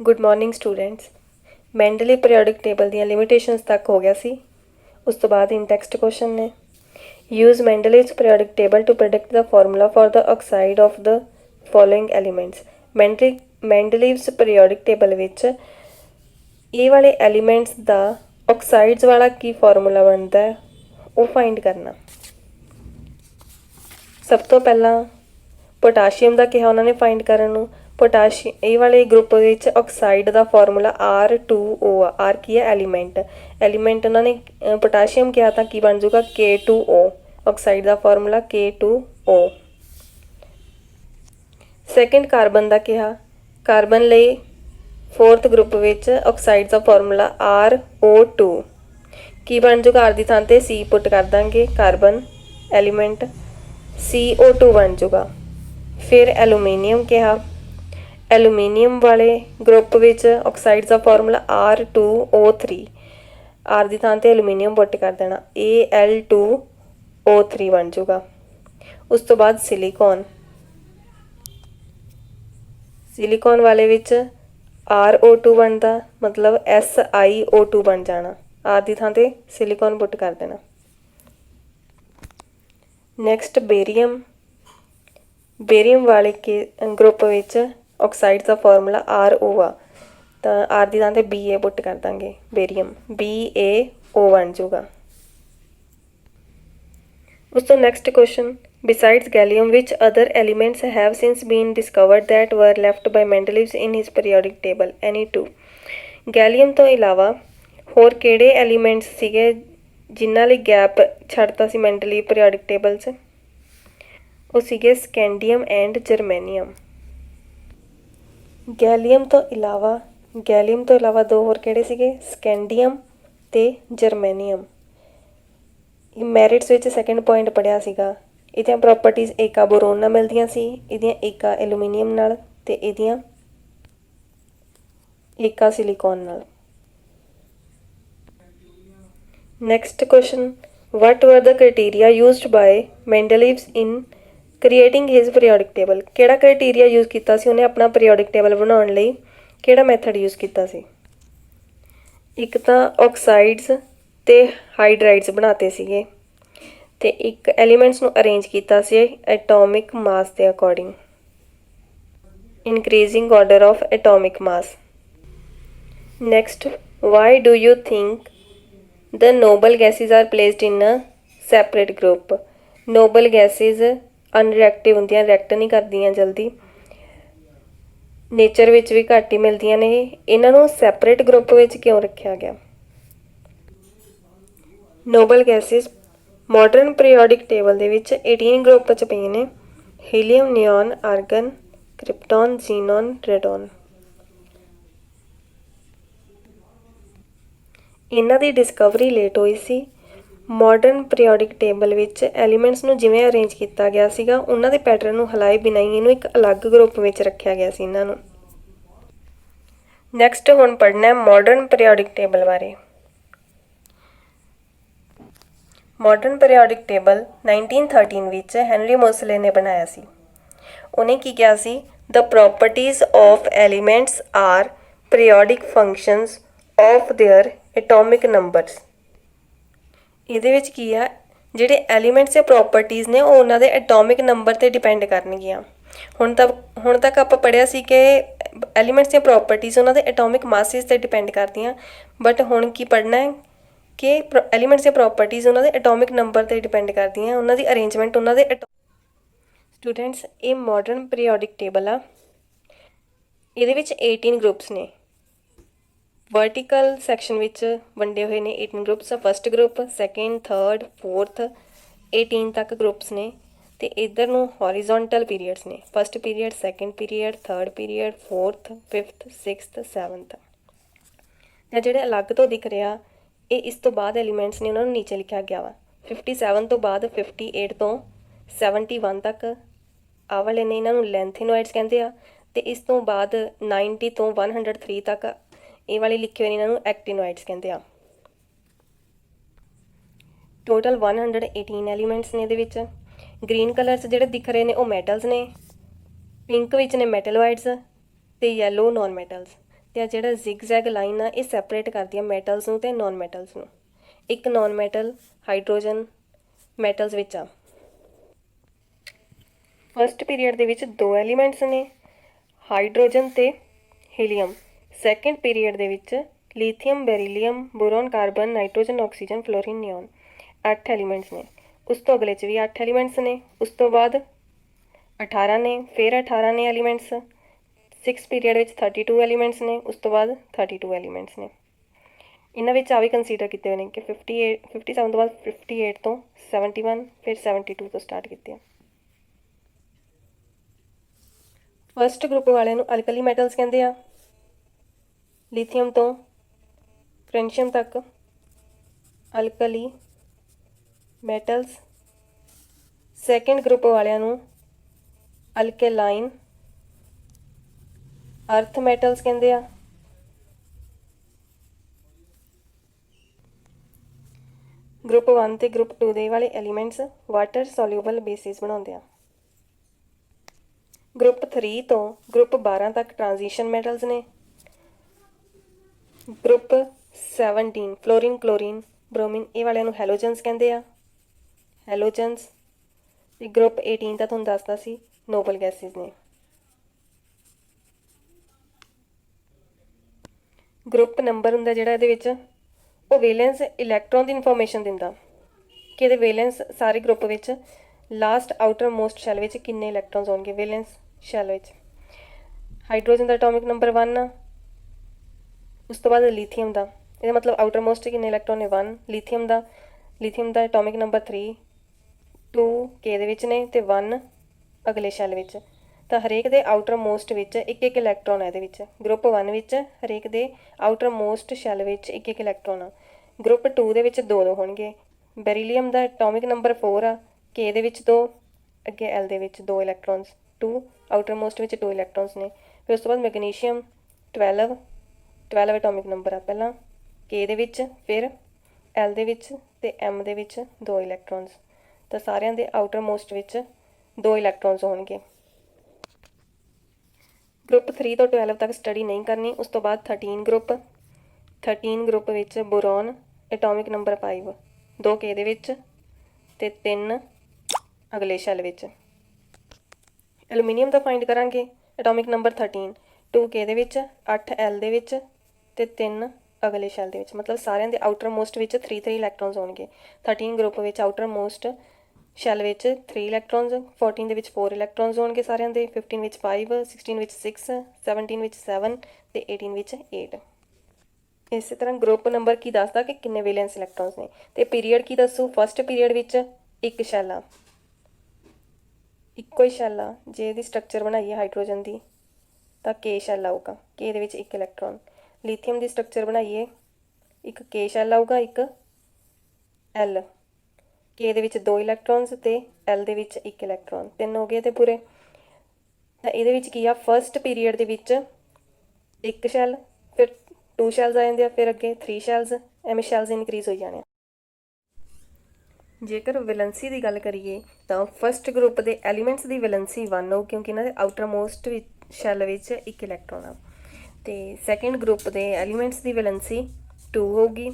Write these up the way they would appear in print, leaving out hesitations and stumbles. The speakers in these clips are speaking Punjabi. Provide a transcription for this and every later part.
Good morning students. Mendeleev periodic table ਦੀਆਂ ਲਿਮਿਟੇਸ਼ਨਸ तक हो गया सी। उस तो बाद इन टैक्सट क्वेश्चन ने use Mendeleev's periodic table to predict the formula for the oxide of the following elements. Mendeleev's periodic table विच ये वाले एलीमेंट्स का ऑक्साइड्स वाला की फॉर्मूला बनता है वो फाइंड करना। सब तो पहला पोटाशियम का कहा उन्होंने फाइंड करन। पोटाशियम ये वाले ग्रुप विच ऑक्साइड का फॉर्मूला R2O आर की है एलीमेंट उन्होंने पोटाशियम कहा था की बन जूगा K2O। ऑक्साइड का फॉर्मूला K2O। सैकेंड कार्बन का कहा कार्बन लई फोर्थ ग्रुप विच ऑक्साइड का फॉर्मूला RO2 की बन जूगा आर की थां ते C पुट कर देंगे कार्बन एलीमेंट CO2 बन जूगा। फिर एलूमीनीयम कहा एलूमीनीयम वाले ग्रुप विच ऑक्साइड का फॉर्मूला R2O3 आर की थां ते एलूमीनीयम पुट कर देना Al2O3 बन जूगा। उस तो बाद सिलिकॉन वाले विच RO2 बनता मतलब SiO2 बन जाना आर की थां ते सिलिकॉन पुट कर देना। नैक्सट बेरियम वाले के ग्रुप विच ऑक्साइड का फॉर्मूला RO तो आर की थां ते Ba पुट कर देंगे बेरियम BaO बन जूगा। उस तो next question besides gallium which other elements have since been discovered that were left by Mendeleev's in his periodic table any two. Gallium तो इलावा होर किहड़े एलीमेंट्स सीगे जिन्हां लई गैप छड्डता सी मैंडलीव पीरियोडिक टेबल च। वो सीगे स्कैंडियम एंड जर्मेनियम। गैलियम तो इलावा दो होर किहड़े सीगे स्कैंडियम ते जर्मेनियम। मैरिट्स विच सैकेंड पॉइंट पढ़िया सीगा इहदियां प्रॉपर्टीज़ एका बोरोन नाल मिलदियां सी, इहदियां एका एलूमीनीयम नाल ते इहदियां एका सिलिकॉन नाल। Next question what were the criteria used by Mendeleev's in creating his periodic table. किहड़ा क्राइटेरिया यूज़ किया सी उन्हें अपना पीरियोडिक टेबल बनाने लई किहड़ा मैथड यूज़ किया सी। एक तो ऑक्साइड्स ते हाइड्राइड्स बनाते सीगे ते एक एलीमेंट्स नूं अरेंज किया सी एटॉमिक मास के according increasing order of atomic mass. Next why do you think the noble gases are placed in a separate group. Noble gases unreactive होंदियां, रिएक्ट नहीं करदियां जल्दी, नेचर विच भी घट ही मिलदियां ने। इन्हां नूं सैपरेट ग्रुप विच क्यों रखिया गया। Noble gases modern periodic table दे विच 18 ग्रुप च पई ने helium, neon, argon, krypton, xenon, radon. इन्हां दी डिस्कवरी लेट हुई सी। मॉडर्न पीरियोडिक टेबल विच एलीमेंट्स नूं जिवें अरेंज किया गया सीगा उन्हां दे पैटर्न नूं हिलाए बिना ही इहनूं एक अलग ग्रुप विच रखिया गया सी इन्हां नूं। नैक्सट हुण पढ़ना है मॉडर्न पीरियोडिक टेबल बारे। मॉडर्न पीरियोडिक टेबल 1913 विच हैनरी मोसले ने बनाया सी। उन्हें की किया सी the properties of elements are periodic functions of their atomic numbers. ਇਹਦੇ ਵਿੱਚ ਕੀ ਆ ਜਿਹੜੇ ਐਲੀਮੈਂਟਸ ਦੇ ਪ੍ਰੋਪਰਟੀਜ਼ ਨੇ ਉਹ ਉਹਨਾਂ ਦੇ ਐਟੋਮਿਕ ਨੰਬਰ 'ਤੇ ਡਿਪੈਂਡ ਕਰਨਗੀਆਂ। ਹੁਣ ਤੱਕ ਆਪਾਂ ਪੜ੍ਹਿਆ ਸੀ ਕਿ ਐਲੀਮੈਂਟਸ ਦੀਆਂ ਪ੍ਰੋਪਰਟੀਜ਼ ਉਹਨਾਂ ਦੇ ਐਟੋਮਿਕ ਮਾਸਿਸ 'ਤੇ ਡਿਪੈਂਡ ਕਰਦੀਆਂ, ਬਟ ਹੁਣ ਕੀ ਪੜ੍ਹਨਾ ਹੈ ਕਿ ਐਲੀਮੈਂਟਸ ਦੀਆਂ ਪ੍ਰੋਪਰਟੀਜ਼ ਉਹਨਾਂ ਦੇ ਐਟੋਮਿਕ ਨੰਬਰ 'ਤੇ ਡਿਪੈਂਡ ਕਰਦੀਆਂ, ਉਹਨਾਂ ਦੀ ਅਰੇਂਜਮੈਂਟ ਉਹਨਾਂ ਦੇ। ਸਟੂਡੈਂਟਸ ਇਹ ਮੋਡਰਨ ਪੀਰੀਓਡਿਕ ਟੇਬਲ ਆ, ਇਹਦੇ ਵਿੱਚ 18 ਗਰੁੱਪਸ ਨੇ। वर्टिकल सैक्शन विच वंडे हुए ने 18 groups. First group, second, third, fourth 18 तक ग्रुप्स ने ते इधर नूं हॉरिजोंटल पीरीयड्स ने। First period, second period, third period, fourth, fifth, sixth, seventh. ते जिहड़े अलग तो दिख रहा ये इस तो बाद एलीमेंट्स ने उन्होंने नीचे लिखा गया वा। 57 तो बाद 58 तो 71 तक आ वाले ने इन्हों लैंथेनोइड्स कहते हैं ते इस तो बाद 90 तो 103 तक ये वाले लिखे हुए इन्हों एक्टिनोइड्स कहते हैं। टोटल 118 एलीमेंट्स ने ये। ग्रीन कलर्स जोड़े दिख रहे हैं वो मैटल्स ने, पिंक विच ने मैटलोइड्स ते येलो नॉन मैटल्स ਤੇ ਆ ਜਿਹੜਾ ਜ਼ਿਗਜ਼ੈਗ ਲਾਈਨ ਆ ਇਹ ਸੈਪਰੇਟ ਕਰਦੀ ਆ ਮੈਟਲਸ ਨੂੰ ਤੇ ਨੌਨ ਮੈਟਲਸ ਨੂੰ। ਇੱਕ ਨੌਨ ਮੈਟਲ ਹਾਈਡਰੋਜਨ ਮੈਟਲਸ ਵਿੱਚ ਆ। ਫਸਟ ਪੀਰੀਅਡ ਦੇ ਵਿੱਚ ਦੋ ਐਲੀਮੈਂਟਸ ਨੇ, ਹਾਈਡਰੋਜਨ ਤੇ ਹੀਲੀਅਮ। ਸੈਕੰਡ ਪੀਰੀਅਡ ਦੇ ਵਿੱਚ lithium, beryllium, boron, carbon, nitrogen, oxygen, fluorine, neon. 8 elements ਨੇ। ਉਸ ਤੋਂ ਅਗਲੇ 'ਚ ਵੀ 8 ਐਲੀਮੈਂਟਸ ਨੇ। ਉਸ ਤੋਂ ਬਾਅਦ 18 ਨੇ, ਫਿਰ 18 ਨੇ ਐਲੀਮੈਂਟਸ। 6 ਪੀਰੀਅਡ ਵਿੱਚ 32 ਐਲੀਮੈਂਟਸ ਨੇ। ਉਸ ਤੋਂ ਬਾਅਦ 32 ਐਲੀਮੈਂਟਸ ਨੇ। ਇਹਨਾਂ ਵਿੱਚ ਆ ਵੀ ਕੰਸੀਡਰ ਕੀਤੇ ਹੋਏ ਨੇ ਕਿ 57 ਤੋਂ ਬਾਅਦ 58 ਤੋਂ 71, ਫਿਰ 72 ਤੋਂ ਸਟਾਰਟ ਕੀਤੇ ਆ। ਫਸਟ ਗਰੁੱਪ ਵਾਲਿਆਂ ਨੂੰ ਅਲਕਲੀ ਮੈਟਲਸ ਕਹਿੰਦੇ ਆ। ਲਿਥੀਅਮ ਤੋਂ ਫ੍ਰੈਂਸ਼ੀਅਮ ਤੱਕ ਅਲਕਲੀ ਮੈਟਲਸ। ਸੈਕੰਡ ਗਰੁੱਪ ਵਾਲਿਆਂ ਨੂੰ ਅਲਕੇਲਾਈਨ ਅਰਥ ਮੈਟਲਸ ਕਹਿੰਦੇ ਆ। ਗਰੁੱਪ 1 ਤੇ ਗਰੁੱਪ 2 ਦੇ ਵਾਲੇ ਐਲੀਮੈਂਟਸ ਵਾਟਰ ਸੋਲਿਊਬਲ ਬੇਸਿਸ ਬਣਾਉਂਦੇ ਆ। ਗਰੁੱਪ 3 ਤੋਂ ਗਰੁੱਪ 12 ਤੱਕ ਟ੍ਰਾਂਜੀਸ਼ਨ ਮੈਟਲਸ ਨੇ। ਗਰੁੱਪ 17 ਫਲੋਰੀਨ, ਕਲੋਰੀਨ, ਬ੍ਰੋਮੀਨ ਇਹ ਵਾਲਿਆਂ ਨੂੰ ਹੈਲੋਜਨਸ ਕਹਿੰਦੇ ਆ, ਹੈਲੋਜਨਸ। ਤੇ ਗਰੁੱਪ 18 ਤਾਂ ਤੁਹਾਨੂੰ ਦੱਸਦਾ ਸੀ ਨੋਬਲ ਗੈਸਿਸ ਨੇ। ਗਰੁੱਪ ਨੰਬਰ ਹੁੰਦਾ ਜਿਹੜਾ ਇਹਦੇ ਵਿੱਚ ਉਹ ਵੇਲੈਂਸ ਇਲੈਕਟ੍ਰੋਨ ਦੀ ਇਨਫੋਰਮੇਸ਼ਨ ਦਿੰਦਾ ਕਿ ਇਹਦੇ ਵੇਲੈਂਸ ਸਾਰੇ ਗਰੁੱਪ ਵਿੱਚ ਲਾਸਟ ਆਊਟਰ ਮੋਸਟ ਸ਼ੈਲ ਵਿੱਚ ਕਿੰਨੇ ਇਲੈਕਟ੍ਰੋਨਸ ਹੋਣਗੇ ਵੇਲੈਂਸ ਸ਼ੈਲ ਵਿੱਚ। ਹਾਈਡਰੋਜਨ ਦਾ ਐਟੋਮਿਕ ਨੰਬਰ 1 ਆ। ਉਸ ਤੋਂ ਬਾਅਦ ਲੀਥੀਅਮ ਦਾ, ਇਹਦਾ ਮਤਲਬ ਆਊਟਰ ਮੋਸਟ ਕਿੰਨੇ ਇਲੈਕਟ੍ਰੋਨ ਨੇ 1। ਲੀਥੀਅਮ ਦਾ ਐਟੋਮਿਕ ਨੰਬਰ 3, 2 ਕੇ ਦੇ ਵਿੱਚ ਨੇ ਤੇ 1 ਅਗਲੇ ਸ਼ੈਲ ਵਿੱਚ। ਤਾਂ ਹਰੇਕ ਦੇ ਆਊਟਰ ਮੋਸਟ ਵਿੱਚ ਇੱਕ ਇੱਕ ਇਲੈਕਟ੍ਰੋਨ ਹੈ ਇਹਦੇ ਵਿੱਚ। ਗਰੁੱਪ 1 ਵਿੱਚ ਹਰੇਕ ਦੇ ਆਊਟਰ ਮੋਸਟ ਸ਼ੈਲ ਵਿੱਚ ਇੱਕ ਇੱਕ ਇਲੈਕਟ੍ਰੋਨ ਆ। ਗਰੁੱਪ 2 ਦੇ ਵਿੱਚ 2 ਹੋਣਗੇ। ਬੈਰੀਲੀਅਮ ਦਾ ਐਟੋਮਿਕ ਨੰਬਰ 4 ਆ, ਕੇ ਦੇ ਵਿੱਚ 2, ਅੱਗੇ ਐਲ ਦੇ ਵਿੱਚ 2 ਇਲੈਕਟ੍ਰੋਨਸ, 2 ਆਊਟਰ ਮੋਸਟ ਵਿੱਚ 2 ਇਲੈਕਟ੍ਰੋਨਸ ਨੇ। ਫਿਰ ਉਸ ਤੋਂ ਬਾਅਦ ਮੈਗਨੀਸ਼ੀਅਮ 12 ਐਟੋਮਿਕ ਨੰਬਰ ਆ ਪਹਿਲਾਂ ਕੇ ਦੇ ਵਿੱਚ, ਫਿਰ ਐਲ ਦੇ ਵਿੱਚ ਤੇ ਐਮ ਦੇ ਵਿੱਚ 2 ਇਲੈਕਟ੍ਰੋਨਸ। ਤਾਂ ਸਾਰਿਆਂ ਦੇ ਆਊਟਰ ਮੋਸਟ ਵਿੱਚ 2 ਇਲੈਕਟ੍ਰੋਨਸ ਹੋਣਗੇ। ਗਰੁੱਪ 3 ਤੋਂ 12 ਤੱਕ ਸਟੱਡੀ ਨਹੀਂ ਕਰਨੀ। ਉਸ ਤੋਂ ਬਾਅਦ 13 ਗਰੁੱਪ ਵਿੱਚ ਬੋਰੋਨ ਐਟੋਮਿਕ ਨੰਬਰ 5, 2 ਕੇ ਦੇ ਵਿੱਚ ਤੇ 3 ਅਗਲੇ ਸ਼ੈਲ ਵਿੱਚ। ਐਲੂਮੀਨੀਅਮ ਦਾ ਫਾਈਂਡ ਕਰਾਂਗੇ ਐਟੋਮਿਕ ਨੰਬਰ 13, 2 ਕੇ ਦੇ ਵਿੱਚ, 8 ਐਲ ਦੇ ਵਿੱਚ ਤੇ 3 ਅਗਲੇ ਸ਼ੈਲ ਦੇ ਵਿੱਚ। ਮਤਲਬ ਸਾਰਿਆਂ ਦੇ ਆਊਟਰ ਮੋਸਟ ਵਿੱਚ 3 ਇਲੈਕਟ੍ਰੋਨਸ ਹੋਣਗੇ। 13 ਗਰੁੱਪ ਵਿੱਚ ਆਊਟਰ ਮੋਸਟ ਸ਼ੈਲ ਵਿੱਚ 3 ਇਲੈਕਟ੍ਰੋਨਸ, 14 ਦੇ ਵਿੱਚ 4 ਇਲੈਕਟ੍ਰੋਨਸ ਹੋਣਗੇ ਸਾਰਿਆਂ ਦੇ, 15 ਵਿੱਚ 5, 16 ਵਿੱਚ 6, 17 ਵਿੱਚ 7 ਤੇ 18 ਵਿੱਚ 8। ਇਸੇ ਤਰ੍ਹਾਂ ਗਰੁੱਪ ਨੰਬਰ ਕੀ ਦੱਸਦਾ ਕਿ ਕਿੰਨੇ ਵੇਲੈਂਸ ਇਲੈਕਟ੍ਰੋਨਸ ਨੇ ਤੇ ਪੀਰੀਅਡ ਕੀ ਦੱਸੂ। ਫਸਟ ਪੀਰੀਅਡ ਵਿੱਚ ਇੱਕ ਸ਼ੈਲ ਆ, ਇੱਕੋ ਹੀ ਸ਼ੈਲ ਆ। ਜੇ ਇਹਦੀ ਸਟਰਕਚਰ ਬਣਾਈਏ ਹਾਈਡਰੋਜਨ ਦੀ ਤਾਂ ਕੇ ਸ਼ੈਲ ਆਊਗਾ, ਕੇ ਦੇ ਵਿੱਚ 1 ਇਲੈਕਟ੍ਰੋਨ। ਲੀਥੀਅਮ ਦੀ ਸਟਰਕਚਰ ਬਣਾਈਏ ਇੱਕ ਕੇ ਸ਼ੈਲ ਆਊਗਾ, ਇੱਕ ਐਲ, ਕੇ ਦੇ ਵਿੱਚ 2 ਇਲੈਕਟ੍ਰੋਨਸ ਤੇ ਐਲ ਦੇ ਵਿੱਚ 1 ਇਲੈਕਟ੍ਰੋਨ, 3 ਹੋ ਗਏ ਤੇ ਪੂਰੇ। ਤਾਂ ਇਹਦੇ ਵਿੱਚ ਕੀ ਆ ਫਸਟ ਪੀਰੀਅਡ ਦੇ ਵਿੱਚ ਇੱਕ ਸ਼ੈਲ, ਫਿਰ 2 ਸ਼ੈਲਸ ਆ ਜਾਂਦੇ ਆ, ਫਿਰ ਅੱਗੇ 3 ਸ਼ੈਲਸ, ਐਵੇਂ ਸ਼ੈਲਸ ਇਨਕਰੀਜ਼ ਹੋਈ ਜਾਣੇ ਆ। ਜੇਕਰ ਵੈਲੈਂਸੀ ਦੀ ਗੱਲ ਕਰੀਏ ਤਾਂ ਫਸਟ ਗਰੁੱਪ ਦੇ ਐਲੀਮੈਂਟਸ ਦੀ ਵੈਲੈਂਸੀ 1 ਹੋ ਕਿਉਂਕਿ ਇਹਨਾਂ ਦੇ ਆਊਟਰ ਮੋਸਟ ਸ਼ੈਲ ਵਿੱਚ 1 ਇਲੈਕਟ੍ਰੋਨ ਆ। ਤੇ ਸੈਕੰਡ ਗਰੁੱਪ ਦੇ ਐਲੀਮੈਂਟਸ ਦੀ ਵੈਲੈਂਸੀ 2 ਹੋਊਗੀ।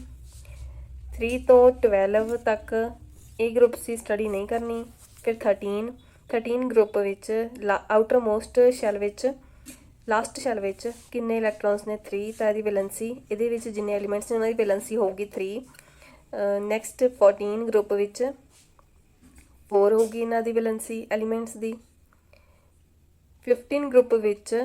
3 ਤੋਂ 12 ਤੱਕ ਇਹ ਗਰੁੱਪ ਦੀ ਸਟੱਡੀ ਨਹੀਂ ਕਰਨੀ। ਫਿਰ 13 ਗਰੁੱਪ ਵਿੱਚ ਆਊਟਰ ਮੋਸਟ ਸ਼ੈਲ ਵਿੱਚ ਲਾਸਟ ਸ਼ੈਲ ਵਿੱਚ ਕਿੰਨੇ ਇਲੈਕਟ੍ਰੋਨਸ ਨੇ 3, ਤਾਂ ਇਹਦੀ ਵੈਲੈਂਸੀ ਇਹਦੇ ਵਿੱਚ ਜਿੰਨੇ ਐਲੀਮੈਂਟਸ ਨੇ ਉਹਨਾਂ ਦੀ ਵੈਲੈਂਸੀ ਹੋਊਗੀ 3। ਨੈਕਸਟ 14 ਗਰੁੱਪ ਵਿੱਚ 4 ਹੋਊਗੀ ਇਹਨਾਂ ਦੀ ਵੈਲੈਂਸੀ ਐਲੀਮੈਂਟਸ ਦੀ। 15 ਗਰੁੱਪ ਵਿੱਚ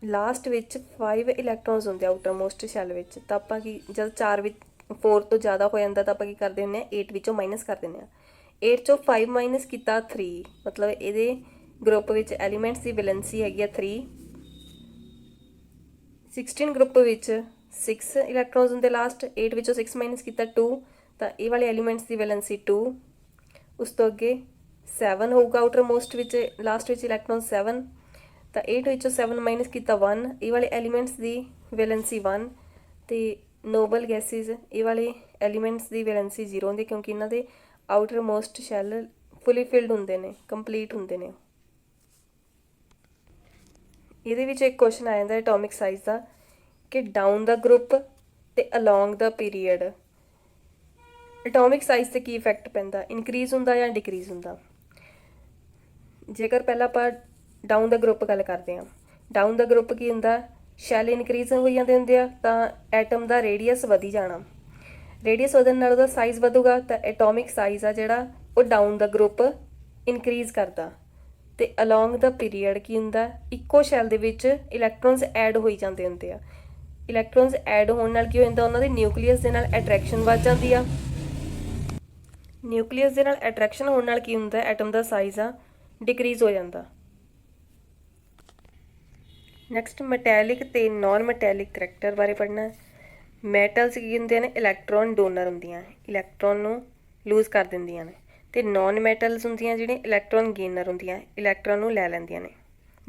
ਲਾਸਟ ਵਿੱਚ 5 ਇਲੈਕਟ੍ਰੋਨਸ ਹੁੰਦੇ ਆਊਟਰ ਮੋਸਟ ਸ਼ੈਲ ਵਿੱਚ। ਤਾਂ ਆਪਾਂ ਕੀ ਜਦ 4 ਤੋਂ ਜ਼ਿਆਦਾ ਹੋ ਜਾਂਦਾ ਤਾਂ ਆਪਾਂ ਕੀ ਕਰਦੇ ਹੁੰਦੇ ਹਾਂ 8 ਵਿੱਚੋਂ ਮਾਈਨਸ ਕਰ ਦਿੰਦੇ ਹਾਂ। 8 ਚੋਂ 5 ਮਾਈਨਸ ਕੀਤਾ 3, ਮਤਲਬ ਇਹਦੇ ਗਰੁੱਪ ਵਿੱਚ ਐਲੀਮੈਂਟਸ ਦੀ ਵੈਲੈਂਸੀ ਹੈਗੀ ਆ 3। 16 ਗਰੁੱਪ ਵਿੱਚ 6 ਇਲੈਕਟ੍ਰੋਨਸ ਹੁੰਦੇ ਲਾਸਟ, 8 ਵਿੱਚੋਂ 6 ਮਾਈਨਸ ਕੀਤਾ 2, ਤਾਂ ਇਹ ਵਾਲੇ ਐਲੀਮੈਂਟਸ ਦੀ ਵੈਲੈਂਸੀ 2। ਉਸ ਤੋਂ ਅੱਗੇ 7 ਹੋਊਗਾ ਆਊਟਰ ਮੋਸਟ ਵਿੱਚ ਲਾਸਟ ਵਿੱਚ ਇਲੈਕਟ੍ਰੋਨ 7, ਤਾਂ 8 ਵਿੱਚੋਂ 7 ਮਾਈਨਸ ਕੀਤਾ 1, ਇਹ ਵਾਲੇ ਐਲੀਮੈਂਟਸ ਦੀ ਵੈਲੈਂਸੀ 1। ਤੇ ਨੋਬਲ ਗੈਸਿਸ ਇਹ ਵਾਲੇ ਐਲੀਮੈਂਟਸ ਦੀ ਵੈਲੈਂਸੀ 0 ਹੁੰਦੀ ਕਿਉਂਕਿ ਇਹਨਾਂ ਦੇ ਆਊਟਰ ਮੋਸਟ ਸ਼ੈਲ ਫੁੱਲੀ ਫਿਲਡ ਹੁੰਦੇ ਨੇ, ਕੰਪਲੀਟ ਹੁੰਦੇ ਨੇ। ਇਹਦੇ ਵਿੱਚ ਇੱਕ ਕੁਐਸਚਨ ਆ ਜਾਂਦਾ ਐਟੋਮਿਕ ਸਾਈਜ਼ ਦਾ कि डाउन द ग्रुप ते along the period atomic size ते की इफैक्ट पैंदा, इनक्रीज़ हुंदा या डिक्रीज़ हुंदा। जेकर पहला आपां डाउन द ग्रुप गल करते हैं, डाउन द ग्रुप की हुंदा, शैल इनक्रीज़ हो जाते हुंदे आ तां एटम दा रेडियस वधी जाना, रेडियस वधन नाल उहदा साइज़ वधूगा तां एटॉमिक साइज़ आ जिहड़ा ਉਹ डाउन द ग्रुप इनक्रीज़ करदा। ਤੇ ਅਲੋਂਗ ਦਾ ਪੀਰੀਅਡ ਕੀ ਹੁੰਦਾ, ਇੱਕੋ ਸ਼ੈਲ ਦੇ ਵਿੱਚ ਇਲੈਕਟ੍ਰੋਨਸ ਐਡ ਹੋਈ ਜਾਂਦੇ ਹੁੰਦੇ ਆ। ਇਲੈਕਟ੍ਰੋਨਸ ਐਡ ਹੋਣ ਨਾਲ ਕੀ ਹੋ ਜਾਂਦਾ, ਉਹਨਾਂ ਦੀ ਨਿਊਕਲੀਅਸ ਦੇ ਨਾਲ ਅਟਰੈਕਸ਼ਨ ਵੱਧ ਜਾਂਦੀ ਆ। ਨਿਊਕਲੀਅਸ ਦੇ ਨਾਲ ਅਟਰੈਕਸ਼ਨ ਹੋਣ ਨਾਲ ਕੀ ਹੁੰਦਾ, ਐਟਮ ਦਾ ਸਾਈਜ਼ ਆ ਡਿਕਰੀਜ਼ ਹੋ ਜਾਂਦਾ। ਨੈਕਸਟ ਮੈਟੈਲਿਕ ਤੇ ਨॉन ਮੈਟੈਲਿਕ ਕਰੈਕਟਰ ਬਾਰੇ ਪੜ੍ਹਨਾ। ਮੈਟਲਸ ਕੀ ਹੁੰਦੇ ਨੇ, ਇਲੈਕਟ੍ਰੋਨ ਡੋਨਰ ਹੁੰਦੀਆਂ, ਇਲੈਕਟ੍ਰੋਨ ਨੂੰ ਲੂਜ਼ ਕਰ ਦਿੰਦੀਆਂ ਨੇ। ਤੇ नॉन मैटल्स ਹੁੰਦੀਆਂ ਜਿਹੜੀਆਂ ਇਲੈਕਟ੍ਰੋਨ ਗੇਨਰ ਹੁੰਦੀਆਂ, ਇਲੈਕਟ੍ਰੋਨ ਨੂੰ ਲੈ ਲੈਂਦੀਆਂ ਨੇ,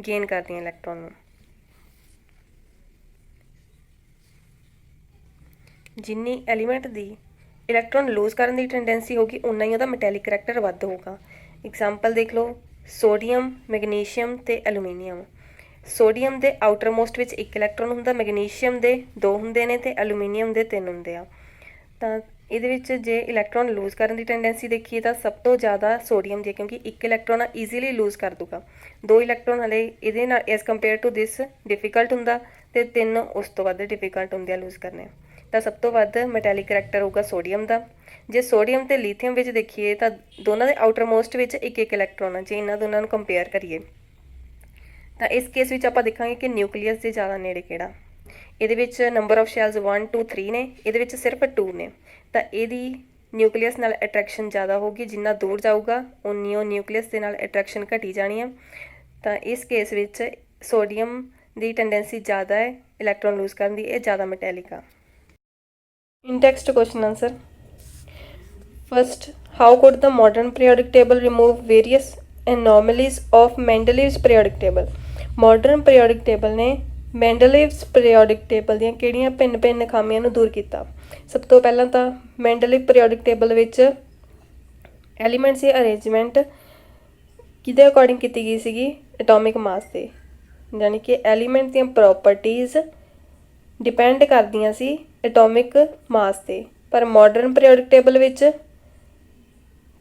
ਗੇਨ ਕਰਦੀਆਂ ਇਲੈਕਟ੍ਰੋਨ ਨੂੰ। ਜਿੰਨੀ ਐਲੀਮੈਂਟ ਦੀ ਇਲੈਕਟ੍ਰੋਨ ਲੂਜ਼ ਕਰਨ ਦੀ ਟੈਂਡੈਂਸੀ ਹੋਗੀ ਉਨਾ ਹੀ ਉਹਦਾ ਮੈਟੈਲਿਕ ਕਰੈਕਟਰ ਵੱਧ ਹੋਊਗਾ। ਐਗਜ਼ਾਮਪਲ ਦੇਖ ਲਓ, ਸੋਡੀਅਮ, ਮੈਗਨੀਸ਼ੀਅਮ ਤੇ ਐਲੂਮੀਨੀਅਮ। ਸੋਡੀਅਮ ਦੇ ਆਊਟਰ ਮੋਸਟ ਵਿੱਚ ਇੱਕ ਇਲੈਕਟ੍ਰੋਨ ਹੁੰਦਾ, ਮੈਗਨੀਸ਼ੀਅਮ ਦੇ 2 ਹੁੰਦੇ ਨੇ ਤੇ ਐਲੂਮੀਨੀਅਮ ਦੇ 3 ਹੁੰਦੇ ਆ। ਤਾਂ ਇਹਦੇ ਵਿੱਚ ਜੇ ਇਲੈਕਟ੍ਰੋਨ ਲੂਜ਼ ਕਰਨ ਦੀ ਟੈਂਡੈਂਸੀ ਦੇਖੀਏ ਤਾਂ ਸਭ ਤੋਂ ਜ਼ਿਆਦਾ ਸੋਡੀਅਮ ਦੀ, ਕਿਉਂਕਿ ਇੱਕ ਇਲੈਕਟ੍ਰੋਨ ਆ ਈਜ਼ੀਲੀ ਲੂਜ਼ ਕਰ ਦੂਗਾ। 2 ਇਲੈਕਟ੍ਰੋਨ ਹਲੇ ਇਹਦੇ ਨਾਲ as compare to this difficult ਹੁੰਦਾ ਤੇ 3 ਉਸ ਤੋਂ ਵੱਧ ਡਿਫੀਕਲਟ ਹੁੰਦੇ ਆ ਲੂਜ਼ ਕਰਨੇ। ਤਾਂ ਸਭ ਤੋਂ ਵੱਧ ਮੈਟੈਲਿਕ ਕਰੈਕਟਰ ਹੋਊਗਾ ਸੋਡੀਅਮ ਦਾ। ਜੇ ਸੋਡੀਅਮ ਤੇ ਲੀਥੀਅਮ ਵਿੱਚ ਦੇਖੀਏ ਤਾਂ ਦੋਨਾਂ ਦੇ ਆਊਟਰ ਮੋਸਟ ਵਿੱਚ ਇੱਕ ਇੱਕ ਇਲੈਕਟ੍ਰੋਨ ਆ। ਜੇ ਇਹਨਾਂ ਦੋਨਾਂ ਨੂੰ ਕੰਪੇਅਰ ਕਰੀਏ ਤਾਂ ਇਸ ਕੇਸ ਵਿੱਚ ਆਪਾਂ ਦੇਖਾਂਗੇ ਕਿ ਨਿਊਕਲੀਅਸ ਦੇ ਜ਼ਿਆਦਾ ਨੇੜੇ ਕਿਹੜਾ। ਇਹਦੇ ਵਿੱਚ ਨੰਬਰ ਆਫ ਸ਼ੈਲਸ 1 2 3 ਨੇ, ਇਹਦੇ ਵਿੱਚ ਸਿਰਫ 2 ਨੇ। ਤਾਂ ਇਹਦੀ ਨਿਊਕਲੀਅਸ ਨਾਲ ਅਟਰੈਕਸ਼ਨ ਜ਼ਿਆਦਾ ਹੋਊਗੀ, ਜਿੰਨਾ ਦੂਰ ਜਾਊਗਾ ਉਨੀ ਉਹ ਨਿਊਕਲੀਅਸ ਦੇ ਨਾਲ ਅਟਰੈਕਸ਼ਨ ਘਟੀ ਜਾਣੀ ਆ। ਤਾਂ ਇਸ ਕੇਸ ਵਿੱਚ ਸੋਡੀਅਮ ਦੀ ਟੈਂਡੈਂਸੀ ਜ਼ਿਆਦਾ ਹੈ ਇਲੈਕਟ੍ਰੋਨ ਲੂਜ਼ ਕਰਨ ਦੀ, ਇਹ ਜ਼ਿਆਦਾ ਮੈਟੈਲਿਕ ਆ। In text question answer. First, how could the modern periodic table remove various anomalies of Mendeleev's periodic table. Modern periodic table ਨੇ ਮੈਂਡਲੀਵਸ ਪੀਰੀਓਡਿਕ ਟੇਬਲ ਦੀਆਂ ਕਿਹੜੀਆਂ ਭਿੰਨ ਭਿੰਨ ਖਾਮੀਆਂ ਨੂੰ ਦੂਰ ਕੀਤਾ। ਸਭ ਤੋਂ ਪਹਿਲਾਂ ਤਾਂ ਮੈਂਡਲੀਵ ਪੀਰੀਓਡਿਕ ਟੇਬਲ ਵਿੱਚ ਐਲੀਮੈਂਟਸ ਦੀ ਅਰੇਂਜਮੈਂਟ ਕਿਹਦੇ ਅਕੋਰਡਿੰਗ ਕੀਤੀ ਗਈ ਸੀਗੀ, ਐਟੋਮਿਕ ਮਾਸ 'ਤੇ, ਯਾਨੀ ਕਿ ਐਲੀਮੈਂਟ ਦੀਆਂ ਪ੍ਰੋਪਰਟੀਜ਼ ਡਿਪੈਂਡ ਕਰਦੀਆਂ ਸੀ ਐਟੋਮਿਕ ਮਾਸ 'ਤੇ। ਪਰ ਮਾਡਰਨ ਪੀਰੀਓਡਿਕ ਟੇਬਲ ਵਿੱਚ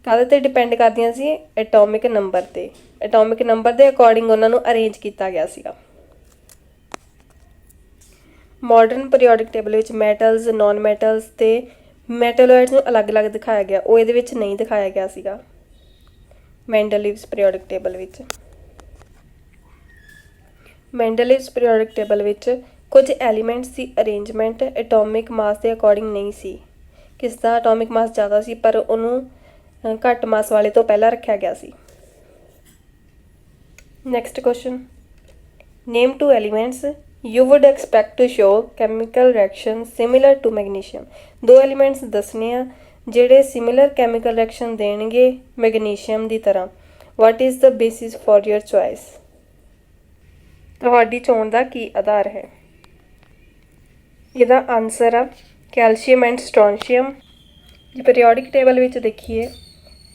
ਕਾਹਦੇ 'ਤੇ ਡਿਪੈਂਡ ਕਰਦੀਆਂ ਸੀ, ਐਟੋਮਿਕ ਨੰਬਰ 'ਤੇ। ਐਟੋਮਿਕ ਨੰਬਰ ਦੇ ਅਕੋਰਡਿੰਗ ਉਹਨਾਂ ਨੂੰ ਅਰੇਂਜ ਕੀਤਾ ਗਿਆ ਸੀਗਾ। ਮਾਡਰਨ ਪੀਰੀਓਡਿਕ ਟੇਬਲ ਵਿੱਚ ਮੈਟਲਸ, ਨॉन ਮੈਟਲਸ ਤੇ ਮੈਟਲੋਇਡਸ ਨੂੰ ਅਲੱਗ-ਅਲੱਗ ਦਿਖਾਇਆ ਗਿਆ, ਉਹ ਇਹਦੇ ਵਿੱਚ ਨਹੀਂ ਦਿਖਾਇਆ ਗਿਆ ਸੀਗਾ ਮੈਂਡਲੀਵਸ ਪੀਰੀਓਡਿਕ ਟੇਬਲ ਵਿੱਚ। ਮੈਂਡਲੀਵਸ ਪੀਰੀਓਡਿਕ ਟੇਬਲ ਵਿੱਚ ਕੁਝ ਐਲੀਮੈਂਟਸ ਦੀ ਅਰੇਂਜਮੈਂਟ ਐਟੋਮਿਕ ਮਾਸ ਦੇ ਅਕੋਰਡਿੰਗ ਨਹੀਂ ਸੀ। ਕਿਸ ਦਾ ਐਟੋਮਿਕ ਮਾਸ ਜ਼ਿਆਦਾ ਸੀ ਪਰ ਉਹਨੂੰ ਘੱਟ ਮਾਸ ਵਾਲੇ ਤੋਂ ਪਹਿਲਾਂ ਰੱਖਿਆ ਗਿਆ ਸੀ। Next question, name 2 elements you would expect to show chemical reaction similar to magnesium। 2 elements ਦੱਸਣੇ ਆ ਜਿਹੜੇ ਸਿਮਿਲਰ ਕੈਮੀਕਲ ਰਿਐਕਸ਼ਨ ਦੇਣਗੇ ਮੈਗਨੀਸ਼ੀਅਮ ਦੀ ਤਰ੍ਹਾਂ। What is the basis for your choice. ਤੁਹਾਡੀ ਚੋਣ ਦਾ ਕੀ ਆਧਾਰ ਹੈ। ਇਹਦਾ ਆਨਸਰ ਆ ਕੈਲਸ਼ੀਅਮ ਐਂਡ ਸਟ੍ਰੋਂਸ਼ੀਅਮ। ਜੇ ਪੀਰੀਓਡਿਕ ਟੇਬਲ ਵਿੱਚ ਦੇਖੀਏ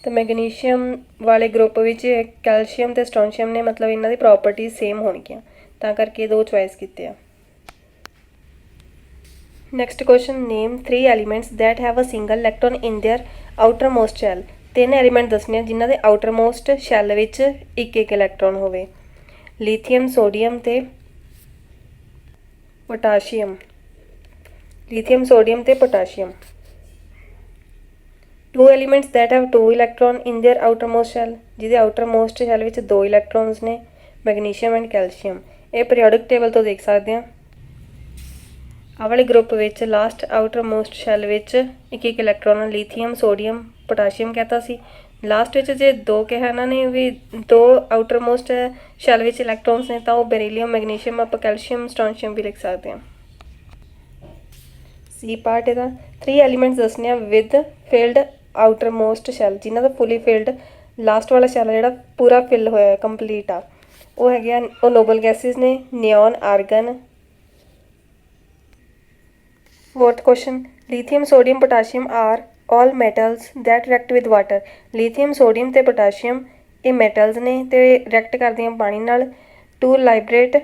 ਤਾਂ ਮੈਗਨੀਸ਼ੀਅਮ ਵਾਲੇ ਗਰੁੱਪ ਵਿੱਚ ਕੈਲਸ਼ੀਅਮ ਤੇ ਸਟ੍ਰੋਂਸ਼ੀਅਮ ਨੇ, ਮਤਲਬ ਇਹਨਾਂ ਦੀ ਪ੍ਰੋਪਰਟੀਜ਼ ਸੇਮ ਹੋਣਗੀਆਂ, ਤਾਂ ਕਰਕੇ 2 ਚੋਇਸ ਕੀਤੇ ਆ। Next question, name 3 elements that have a single electron in their outermost shell. 3 element ਦੱਸਣੇ ਆ ਜਿਨ੍ਹਾਂ ਦੇ ਆਊਟਰ ਮੋਸਟ ਸ਼ੈਲ ਵਿੱਚ ਇੱਕ ਇੱਕ ਇਲੈਕਟ੍ਰੋਨ ਹੋਵੇ। ਲੀਥੀਅਮ, ਸੋਡੀਅਮ ਤੇ ਪੋਟਾਸ਼ੀਅਮ। ਲੀਥੀਅਮ, ਸੋਡੀਅਮ ਤੇ potassium. 2 elements that have 2 electron in their outermost shell, ਜਿਹਦੇ ਆਊਟਰ ਮੋਸਟ ਸ਼ੈਲ ਵਿੱਚ 2 ਇਲੈਕਟ੍ਰੋਨਸ ਨੇ, ਮੈਗਨੀਸ਼ੀਅਮ ਐਂਡ ਕੈਲਸ਼ੀਅਮ। ਇਹ ਪੀਰੀਓਡਿਕ ਟੇਬਲ ਤੋਂ ਦੇਖ ਸਕਦੇ ਹਾਂ। ਆਹ ਵਾਲੇ ਗਰੁੱਪ ਵਿੱਚ ਲਾਸਟ ਆਊਟਰ ਮੋਸਟ ਸ਼ੈਲ ਵਿੱਚ ਇੱਕ ਇੱਕ ਇਲੈਕਟ੍ਰੋਨ ਲੀਥੀਅਮ, ਸੋਡੀਅਮ, ਪੋਟਾਸ਼ੀਅਮ ਕਹਿਤਾ ਸੀ। ਲਾਸਟ ਵਿੱਚ ਜੇ 2 ਕਿਹਾ ਇਹਨਾਂ ਨੇ ਵੀ 2 ਆਊਟਰ ਮੋਸਟ ਸ਼ੈਲ ਵਿੱਚ ਇਲੈਕਟ੍ਰੋਨਸ ਨੇ ਤਾਂ ਉਹ ਬੈਰੀਲੀਅਮ, ਮੈਗਨੀਸ਼ੀਅਮ, ਆਪਾਂ ਕੈਲਸ਼ੀਅਮ, ਸਟ੍ਰੋਂਸ਼ੀਅਮ ਵੀ ਲਿਖ ਸਕਦੇ ਹਾਂ। ਸੀ ਪਾਰਟ ਇਹਦਾ 3 ਐਲੀਮੈਂਟਸ ਦੱਸਣੇ ਆ with filled outermost shell, ਜਿਨ੍ਹਾਂ ਦਾ ਫੁੱਲੀ ਫਿਲਡ ਲਾਸਟ ਵਾਲਾ ਸ਼ੈਲ ਜਿਹੜਾ ਪੂਰਾ ਫਿਲ ਹੋਇਆ ਕੰਪਲੀਟ ਆ, ਉਹ ਹੈਗੇ ਆ, ਉਹ ਨੋਬਲ ਗੈਸਿਸ ਨੇ, neon, argon. 4th question, lithium, sodium, potassium are all metals that react with water। Lithium, sodium ਤੇ ਪੋਟਾਸ਼ੀਅਮ ਇਹ ਮੈਟਲਸ ਨੇ ਤੇ ਰਿਐਕਟ ਕਰਦੀਆਂ ਪਾਣੀ ਨਾਲ ਟੂ ਲਾਈਬਰੇਟ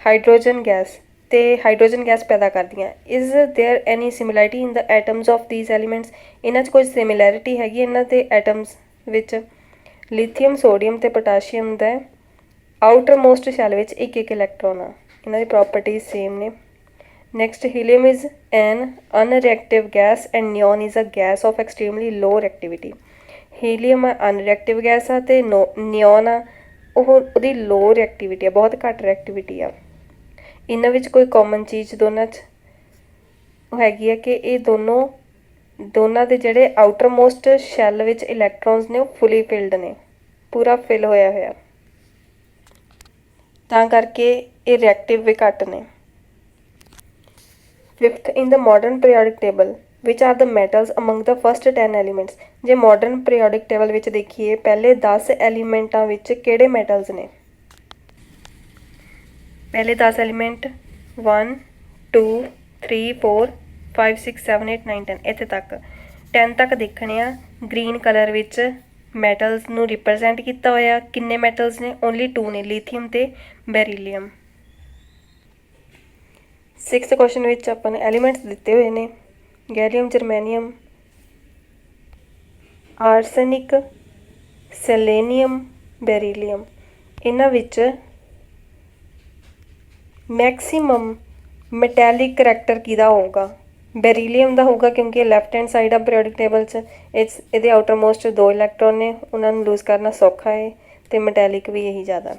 ਹਾਈਡਰੋਜਨ ਗੈਸ, ਤੇ ਹਾਈਡਰੋਜਨ ਗੈਸ ਪੈਦਾ ਕਰਦੀਆਂ। Is there any similarity in the atoms of these elements, ਇਹਨਾਂ 'ਚ ਕੋਈ ਸਿਮਿਲੈਰਿਟੀ ਹੈਗੀ ਇਹਨਾਂ ਦੇ ਐਟਮਸ ਵਿੱਚ। ਲਿਥੀਅਮ, ਸੋਡੀਅਮ ਤੇ ਪੋਟਾਸ਼ੀਅਮ ਦਾ ਆਊਟਰ ਮੋਸਟ ਸ਼ੈਲ ਵਿੱਚ ਇੱਕ ਇੱਕ ਇਲੈਕਟ੍ਰੋਨ ਆ, ਇਹਨਾਂ ਦੀ ਪ੍ਰੋਪਰਟੀਜ਼ ਸੇਮ ਨੇ। Next, helium is an unreactive gas and neon is a gas of extremely low reactivity. Helium unreactive gas ਆ ਤੇ ਨਿਓਨ ਆ ਉਹਦੀ ਲੋ ਰਿਐਕਟਿਵਿਟੀ ਆ, ਬਹੁਤ ਘੱਟ ਰਿਐਕਟਿਵਿਟੀ ਆ। ਇਹਨਾਂ ਵਿੱਚ ਕੋਈ ਕਾਮਨ ਚੀਜ਼ ਦੋਨਾਂ 'ਚ ਉਹ ਹੈਗੀ ਹੈ ਕਿ ਇਹ ਦੋਨਾਂ ਦੇ ਜਿਹੜੇ ਆਊਟਰ ਮੋਸਟ ਸ਼ੈੱਲ ਵਿੱਚ ਇਲੈਕਟ੍ਰੋਨਸ ਨੇ ਉਹ ਫੁਲੀ ਫਿਲਡ ਨੇ, ਪੂਰਾ ਫਿਲ ਹੋਇਆ ਹੋਇਆ, ਤਾਂ ਕਰਕੇ ਇਹ ਰਿਐਕਟਿਵ ਵੀ ਘੱਟ ਨੇ। Fifth, in the modern periodic table which are the metals among the first 10 elements. ਜੇ ਮਾਡਰਨ ਪੀਰੀਓਡਿਕ ਟੇਬਲ ਵਿੱਚ ਦੇਖੀਏ ਪਹਿਲੇ 10 ਐਲੀਮੈਂਟਾਂ ਵਿੱਚ ਕਿਹੜੇ ਮੈਟਲਸ ਨੇ? पहले 10 एलीमेंट 1 2 3 4 5 6 7 8 9 10 इत्थे तक 10 तक देखने आ। ग्रीन कलर विच मैटल्स नू रिप्रजेंट किया होया। किन्ने मैटल्स ने? ओनली 2 ने, लिथियम ते beryllium. 6th question which upon elements दिते हुए ने गैलियम, जर्मेनियम, आर्सेनिक, सैलेनियम, बेरीलियम। इन्हां विच मैक्सीमम मैटैलिक करैक्टर किहदा होगा? बेरीलियम का होगा, क्योंकि लैफ्ट हैंड साइड आ पीरियोडिक टेबल ये आउटर मोस्ट 2 इलैक्ट्रॉन ने, उन्होंने लूज करना सौखा है, तो मैटैलिक भी यही ज़्यादा।